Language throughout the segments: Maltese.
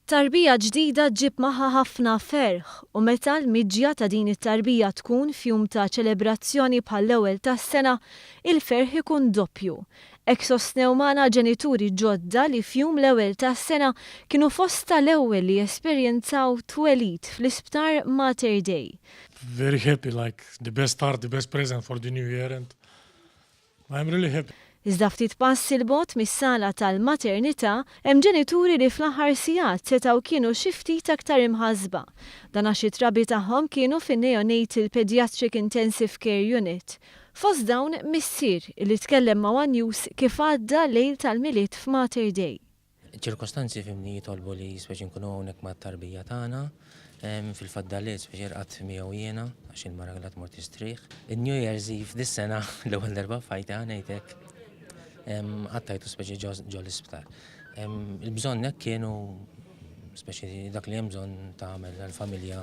Tarbija ġdida ġib magħha ħafna ferħ u meta l-miġja ta' din it-tarbija tkun f'jum ta' ċelebrazzjoni bħall-ewwel tas-sena, il-ferħ ikun doppju. Hekk sostnew magħna ġenituri ġodda li f'jum l-ewwel tas-sena kienu fost tal-ewwel li jesperjenzaw twelid fl-isptar Mater Day. Very happy, like the best start, the best present for the new year, and I'm really happy. Iżda ftit pass il-bot mis-sala tal-maternità hemm ġenituri li fl-aħħar sigħat setgħu kienu xi ftit aktar imħasba. Dan għax it-trabi tagħhom kienu fin-Neonatal Pediatric Intensive Care Unit. Fost dawn missier li tkellem ma' One News kif għadda lejl tal-miliet f'Mater Day. ċirkostanzi fimni jitolbu li speċi nkunu hawnhekk mat-tarbija tagħna, fil-faddaliet speċi irqadt miegħu jiena għax il-mara għalat mort istrieħ. In-New Year's Eve dis-sena l-ewwel darba fajta ngħidlek għattajtu speċi ġo l-isptar. Il-bżonnek kienu speċi dak li hemm bżonn tagħmel għall-familja.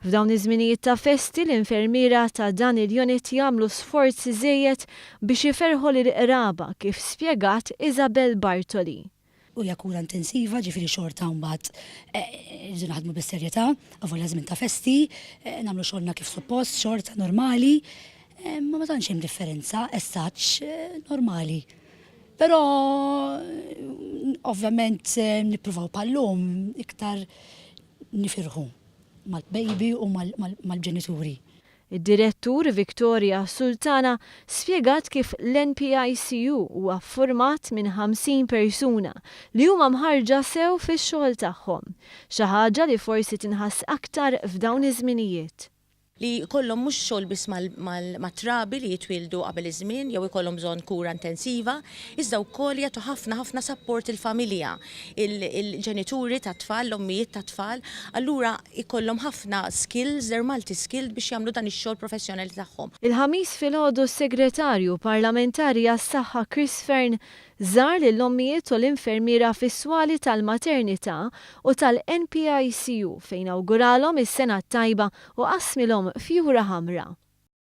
F'dawn iż-żminijiet ta' festi l-infermiera ta' dan il-unit jagħmlu sforzi żejjed biex jiferħu lill-qraba kif spjegat Isabel Bartoli. U hija kura intensiva, ġifieri xorta mbagħad irridu naħdmu bis-serjetà, avolja żmien ta' festi, nagħmlu xogħolna kif suppost, xorta normali, ma tantx hemm differenza, as such normali. Però ovvjament nippruvaw bħallum iktar nifirħu mal-baby u mal-ġenituri. Id-direttur Victoria Sultana spjegat kif l-NPICU huwa format minn 50 persuna li huma mħarġa sew fix-xogħol tagħhom, xi ħaġa li forsi tinħass aktar f'dawn iż-żminijiet. Li jkollhom mhux xogħol biss mat-trabi li jitwildu qabel iż-żmien jew ikollhom bżonn kura intensiva, iżda wkoll jagħtu ħafna support il-familja, il-ġenituri tat-tfal, l-ommijiet tat-tfal, allura jkollhom ħafna skills, they're multi-skilled biex jagħmlu dan ix-xogħol professjonali tagħhom. Il-ħamis filgħodu s-segretarju parlamentari għas-saħħa Chris Fern żar lill-ommijiet u l-infermiera fis-swali tal-maternità u tal-NPICU fejn awguralhom is-sena tajba u qasmilhom fjura ħamra.